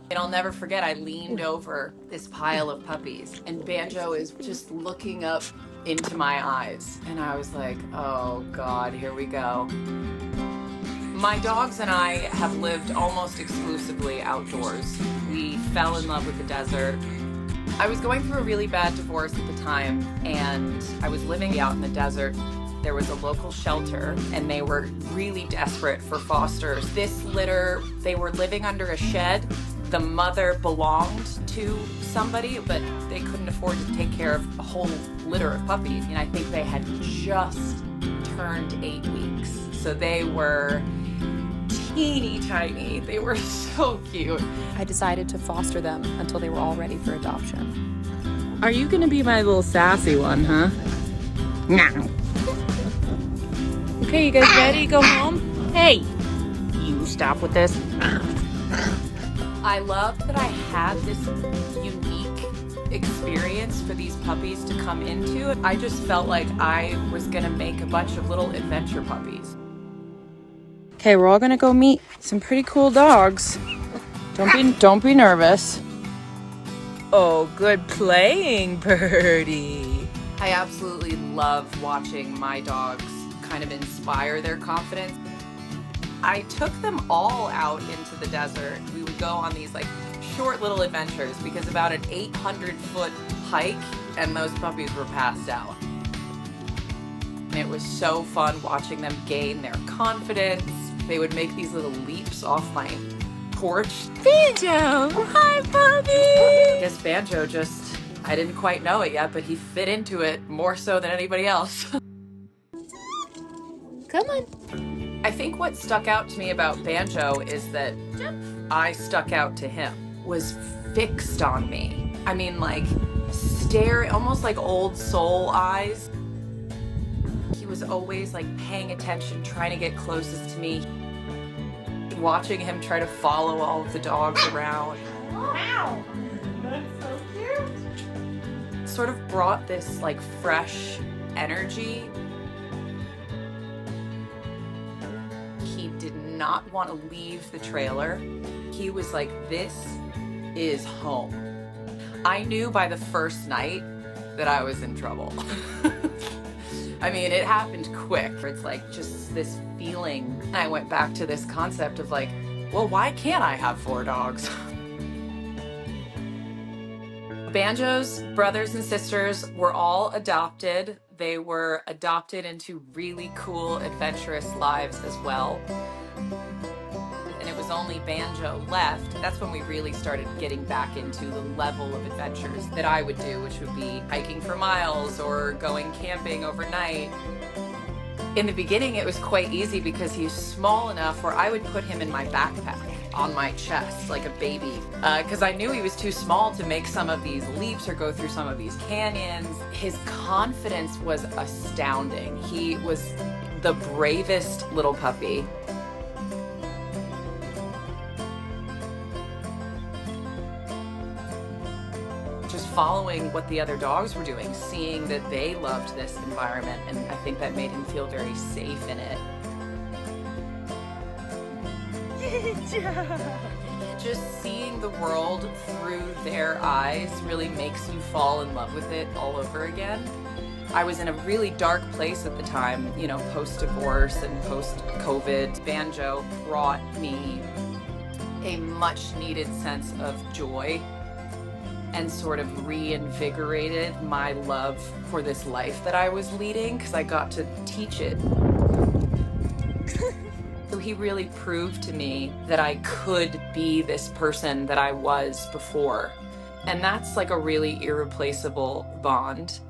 And I'll never forget, I leaned over this pile of puppies and Banjo is just looking up into my eyes. And I was like, oh God, here we go. My dogs and I have lived almost exclusively outdoors. We fell in love with the desert. I was going through a really bad divorce at the time, and I was living out in the desert. There was a local shelter, and they were really desperate for fosters. This litter, they were living under a shed. The mother belonged to somebody, but they couldn't afford to take care of a whole litter of puppies. And I think they had just turned 8 weeks. So they were teeny tiny. They were so cute. I decided to foster them until they were all ready for adoption. Are you gonna be my little sassy one, huh? No. Okay, you guys ready to go home? Hey, you stop with this. I loved that I had this unique experience for these puppies to come into. I just felt like I was gonna make a bunch of little adventure puppies. Okay, we're all gonna go meet some pretty cool dogs. Don't be nervous. Oh, good playing, birdie. I absolutely love watching my dogs kind of inspire their confidence. I took them all out into the desert. We would go on these like short little adventures because about an 800-foot hike and those puppies were passed out. And it was so fun watching them gain their confidence. They would make these little leaps off my porch. Banjo! Hi, puppy! I guess Banjo just, I didn't quite know it yet, but he fit into it more so than anybody else. Come on. I think what stuck out to me about Banjo is that I stuck out to him, was fixed on me. I mean, like, stare, almost like old soul eyes. He was always like paying attention, trying to get closest to me. Watching him try to follow all of the dogs around. Wow, that's so cute. Sort of brought this like fresh energy. He did not want to leave the trailer. He was like, this is home. I knew by the first night that I was in trouble. I mean, it happened quick. It's like just this feeling. I went back to this concept of like, well, why can't I have 4 dogs? Banjo's brothers and sisters were all adopted. They were adopted into really cool, adventurous lives as well. And it was only Banjo left. That's when we really started getting back into the level of adventures that I would do, which would be hiking for miles or going camping overnight. In the beginning, it was quite easy because he's small enough where I would put him in my backpack on my chest like a baby because I knew he was too small to make some of these leaps or go through some of these canyons. His confidence was astounding. He was the bravest little puppy. Just following what the other dogs were doing, seeing that they loved this environment, and I think that made him feel very safe in it. Just seeing the world through their eyes really makes you fall in love with it all over again. I was in a really dark place at the time, you know, post-divorce and post-COVID. Banjo brought me a much-needed sense of joy and sort of reinvigorated my love for this life that I was leading because I got to teach it. So he really proved to me that I could be this person that I was before. And that's like a really irreplaceable bond.